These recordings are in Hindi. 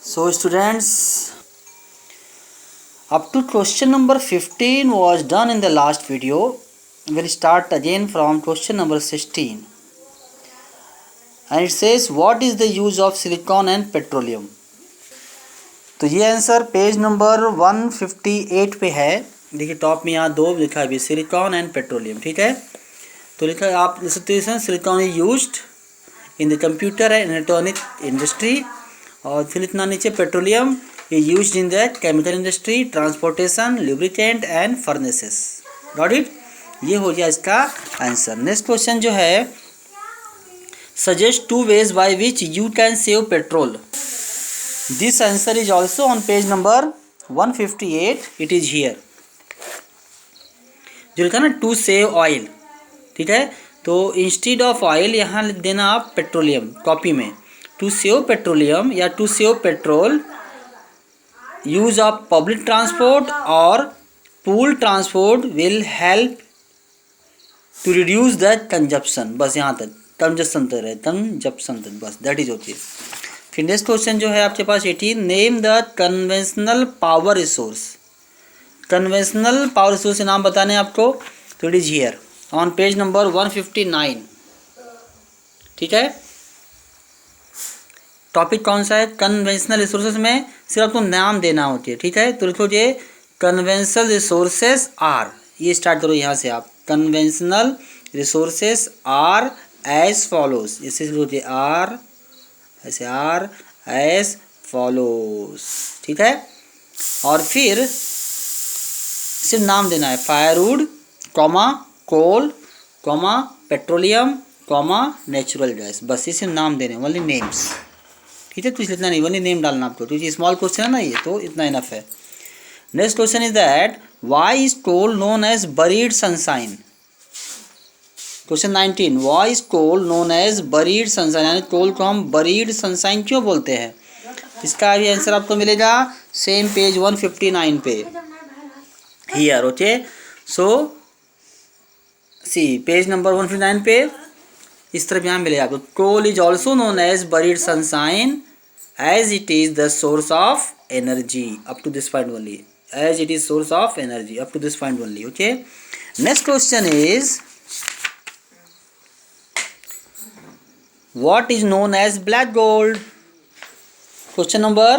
So students, up to question number 15 was done in the last video. We'll start again from question number 16. And it says, what is the use of silicon and petroleum? तो ये आंसर पेज नंबर 158 पे है. देखिए टॉप में यहाँ दो लिखा है, सिलिकॉन एंड पेट्रोलियम. ठीक है, तो लिखा है आप लिख सकते हैं silicon is used in the computer and electronic industry. और फिर इतना नीचे petroleum is used in the chemical industry, transportation, lubricant and furnaces. Got it. ये हो गया इसका आंसर. नेक्स्ट क्वेश्चन जो है, suggest 2 ways by which you can save petrol. This answer is also on page number 158. It is here. जो लिखा ना टू सेव ऑयल. ठीक है, तो इंस्टीड ऑफ ऑयल यहाँ लिख देना आप पेट्रोलियम कॉपी में. टू सेव पेट्रोलियम या to save petrol, use of public transport और pool transport will help to reduce the consumption. बस यहाँ तक कंजप्शन तक है, कंजप्शन तक बस, दैट इज ओके. फिर नेक्स्ट क्वेश्चन जो है आपके पास 18, name the conventional power resource. Conventional power resource के नाम बताने आपको, तो it is here on page number 159. ठीक है, टॉपिक कौन सा है? कन्वेंशनल रिसोर्सेज में सिर्फ आपको नाम देना होती है. ठीक है, तो लिखो ये कन्वेंशनल रिसोर्सेज आर. ये स्टार्ट करो यहाँ से आप. Conventional resources are as follows. इसे लिखो आर, ऐसे आर एज फॉलोज. ठीक है, और फिर सिर्फ नाम देना है. Firewood comma coal comma petroleum comma natural gas. बस इसे नाम देने, ओनली नेम्स. ठीक है, तो इसलिए इतना नहीं, ओनली नेम डालना आपको, क्योंकि स्मॉल क्वेश्चन है ना ये, तो इतना इनफ है. Next question is that why is coal known as buried sunshine. Question 19, why is coal known as buried sunshine, यानी कोल को हम बरीड सनशाइन क्यों बोलते हैं? इसका भी आंसर आपको मिलेगा सेम पेज 159 पे here. Okay, so see page number 159 पे इस तरफ यहाँ मिलेगा आपको. Coal is also known as buried sunshine as it is the source of energy up to this point only. As it is source of energy up to this point only. Okay, next question is what is known as black gold. Question number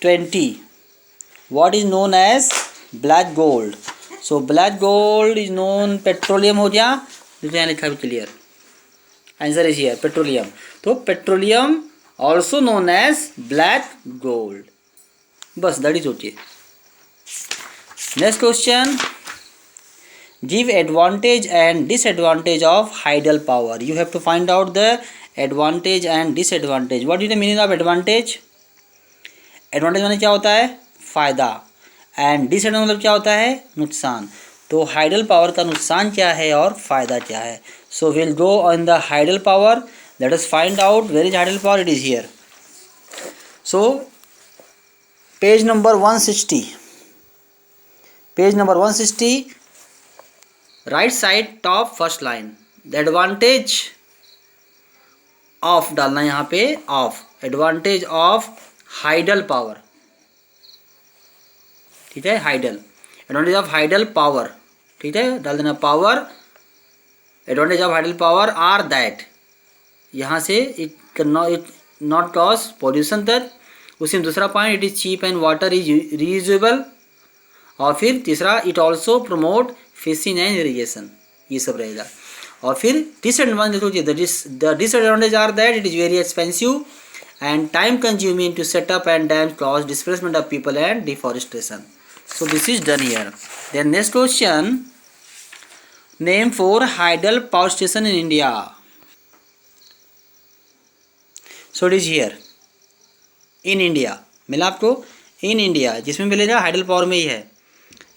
20, what is known as black gold. So black gold is known, petroleum हो गया, यहाँ लिखा भी clear. Answer is here petroleum. तो petroleum also known as black gold. बस that is okay. Next question, give advantage and disadvantage of hydel power. You have to find out the advantage and disadvantage. What is the meaning of advantage? Advantage माने क्या होता है? फायदा. एंड डिसएडवांटेज मतलब क्या होता है? नुकसान. तो हाइडल पावर का नुकसान क्या है और फायदा क्या है? So will go on the hydel power. Let us find out where is hydel power. It is here. So page number 160, page number 160, right side top first line. The advantage of डालना यहाँ पे, of, advantage of hydel power. ठीक है, hydel, advantage of hydel power. ठीक है, डाल देना power. Advantage of hydel power are that, यहाँ से इट नॉट कॉज पॉल्यूशन तक. उसी में दूसरा point, it is cheap and water is reusable. और फिर तीसरा, it also promote fishing and irrigation. ये सब रहेगा. और फिर disadvantage, the disadvantage are that it is very expensive and time consuming to set up and dam cause displacement of people and deforestation. So this is done here. Then next question, name 4 hydel power station in India. So it is here. In India मिला आपको, इन इंडिया, जिसमें मिलेगा हाइडल पावर में ही है.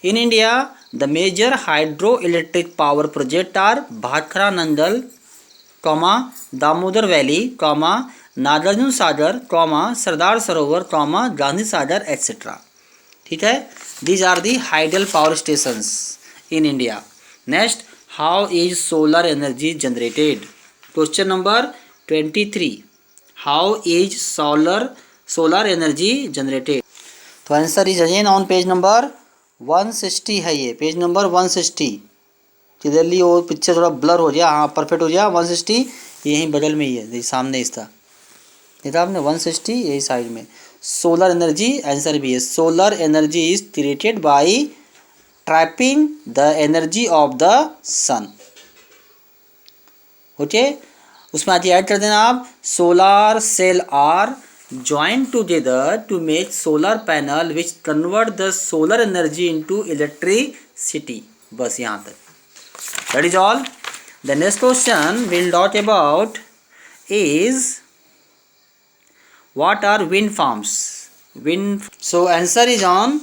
In India the major hydro electric power project are Bhakra Nangal comma Damodar valley comma Nagarjuna Sagar comma Sardar Sarovar comma Gandhi Sagar etcetera. ठीक है, these are the hydel power stations in India. Next, how is solar energy generated. Question number 23, how is solar solar energy generated. तो answer is again on page number 160 है, ये पेज नंबर 160। क्लियरली वो पिक्चर थोड़ा ब्लर हो गया, हाँ परफेक्ट हो गया। 160 यहीं बगल में ही है, सामने इसका देखा आपने 160 यही साइड में। सोलर एनर्जी आंसर भी है। Solar energy is created by trapping the energy of the sun. Okay, उसमें आगे ऐड कर देना आप, solar cell are joined together to make solar panel which convert the solar energy into electricity। बस यहाँ तक। That is all. The next question we'll talk about is what are wind farms? So answer is on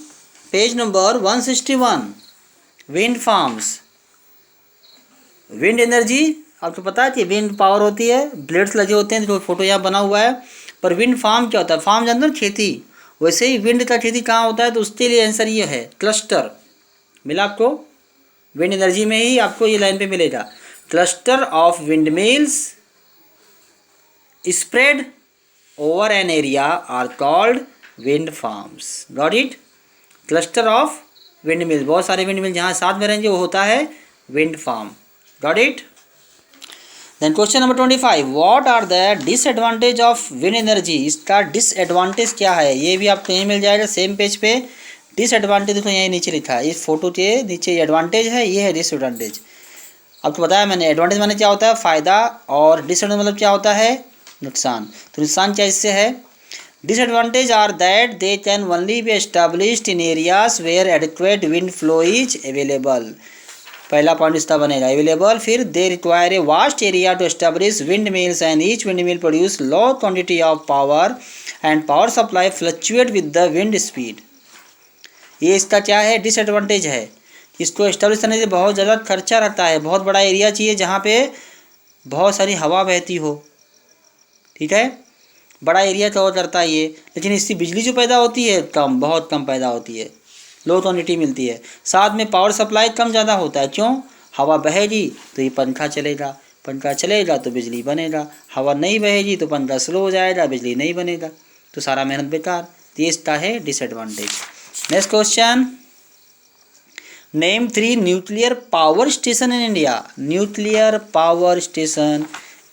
page number 161. Wind farms. Wind energy आपको पता है कि विंड पावर होती है, ब्लेड्स लगे होते हैं, जो फोटो यहाँ बना हुआ है। पर विंड फार्म क्या होता है? फार्म जानते हो खेती, वैसे ही विंड का खेती कहाँ होता है? तो उसके लिए आंसर ये है क्लस्टर। मिला आपको? विंड एनर्जी में ही आपको ये लाइन पे मिलेगा। Cluster of wind mills spread over an area are called wind farms. Got it? Cluster of wind mills, बहुत सारे विंड मिल जहाँ साथ में रहेंगे वो होता है wind farm. Got it? Then question number 25, what are the disadvantage of wind energy? इसका डिसएडवांटेज क्या है? ये भी आपको यहीं मिल जाएगा सेम पेज पे। डिसएडवांटेज देखो यहीं नीचे लिखा है, इस फोटो के नीचे एडवांटेज है, ये है डिसएडवांटेज। आपको बताया मैंने, एडवांटेज माने क्या होता है? फ़ायदा, और डिसएडवांटेज मतलब क्या होता है? नुकसान। तो नुकसान क्या इससे है? Disadvantage are that they can only be established in areas where adequate wind flow is available. पहला पॉइंट इसका बनेगा अवेलेबल। फिर they require a vast area to establish wind mills and each wind mill produce low quantity of power and power supply fluctuate with the wind speed. ये इसका क्या है? डिसएडवांटेज है। इसको एस्टैब्लिश करने से बहुत ज़्यादा खर्चा रहता है, बहुत बड़ा एरिया चाहिए जहाँ पे बहुत सारी हवा बहती हो। ठीक है, बड़ा एरिया कवर करता है ये, लेकिन इसकी बिजली जो पैदा होती है कम, बहुत कम पैदा होती है, लो क्वान्टिटी मिलती है। साथ में पावर सप्लाई कम ज़्यादा होता है। क्यों? हवा बहेगी तो ये पंखा चलेगा, पंखा चलेगा तो बिजली बनेगा, हवा नहीं बहेगी तो पंखा स्लो हो जाएगा, बिजली नहीं बनेगा, तो सारा मेहनत बेकार। तो ये इसका है disadvantage. Next question, name 3 nuclear power station in India. Nuclear power station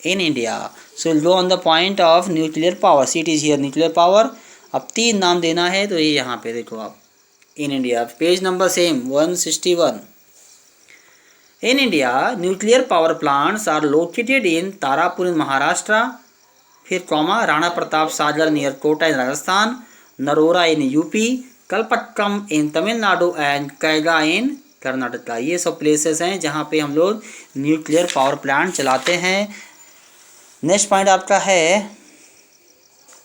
in India. So go on the point of nuclear power. Seat is here nuclear power. अब 3 नाम देना है, तो ये यहाँ पे देखो आप, in India, page number same 161. In India, nuclear power plants are located in Tarapur in Maharashtra, फिर comma Rana Pratap Sagar near Kota in Rajasthan, Narora in UP, Kalpakkam in Tamil Nadu and Kaiga in Karnataka. ये सब प्लेसेस हैं जहाँ पे हम लोग न्यूक्लियर पावर प्लांट चलाते हैं। नेक्स्ट पॉइंट आपका है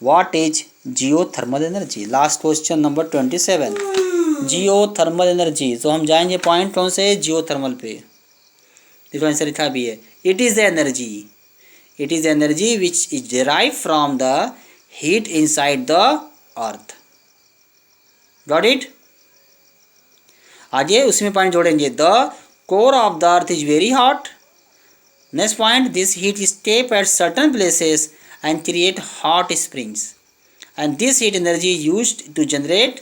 what is Jio thermal energy. Last question number 27, Jio thermal energy. तो हम जाएंगे पॉइंट कौन से? जियो थर्मल पे। देखो आंसर लिखा भी है, it is the energy, it is energy which is derive from the heat inside the earth. Got it? आगे उसमें पॉइंट जोड़ेंगे, the core of the earth is very hot. Next point, this heat step at certain places and create hot springs and this heat energy used to generate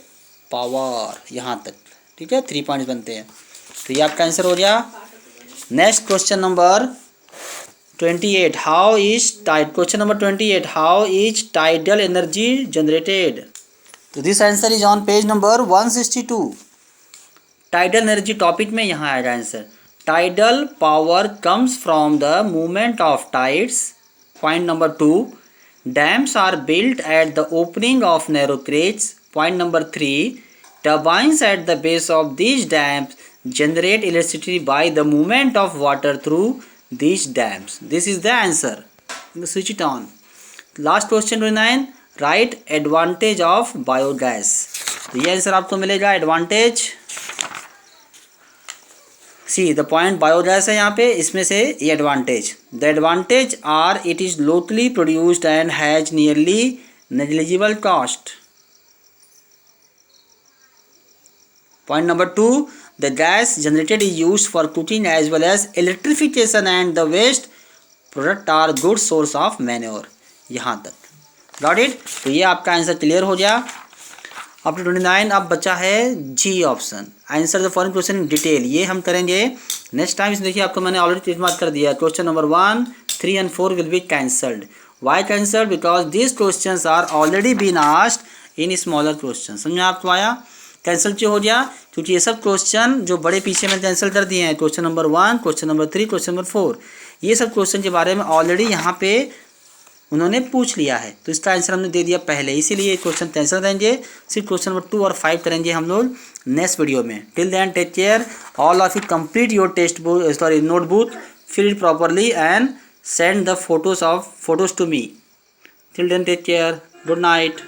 power. यहाँ तक ठीक है, 3 पॉइंट्स बनते हैं। तो ये आपका आंसर हो गया। Next question number 28, how is tide. Question number 28, how is tidal energy generated. तो this answer is on page number 162। Tidal energy topic में यहाँ आएगा answer. Tidal power comes from the movement of tides. Point number 2, dams are built at the opening of narrow creeks. Point number 3, turbines at the base of these dams generate electricity by the movement of water through these dams. This is the answer. Switch it on. Last question 29, write advantage of biogas. तो ये आंसर आपको मिलेगा advantage. See the point biogas है यहाँ पे, इसमें से ये advantage. The advantage are it is locally produced and has nearly negligible cost. Point number 2, the gas generated is used for cooking as well as electrification and the waste product are good source of manure. यहाँ तक गॉट इट। तो ये आपका आंसर क्लियर हो गया। अप टू 29 अब बचा है जी option, answer the following question in detail. ये हम करेंगे नेक्स्ट टाइम। इसमें देखिए आपको मैंने ऑलरेडी मार्क कर दिया, question number 1, 3 and 4 will be cancelled. Why cancelled? Because this question are already been asked in smaller question. समझ में आपको आया? कैंसिल क्यों हो गया? क्योंकि ये सब क्वेश्चन जो बड़े पीछे में कैंसिल कर दिए हैं, question number 1, question number 3, question number 4, ये सब क्वेश्चन के बारे में ऑलरेडी यहाँ पे उन्होंने पूछ लिया है, तो इसका आंसर हमने दे दिया पहले, इसीलिए क्वेश्चन कैंसिल करेंगे। सिर्फ क्वेश्चन नंबर 2 और 5 करेंगे हम लोग नेक्स्ट वीडियो में। Till then take care, all of you complete your textbook, sorry notebook, fill it properly and send the photos to me. Till then take care. Good night.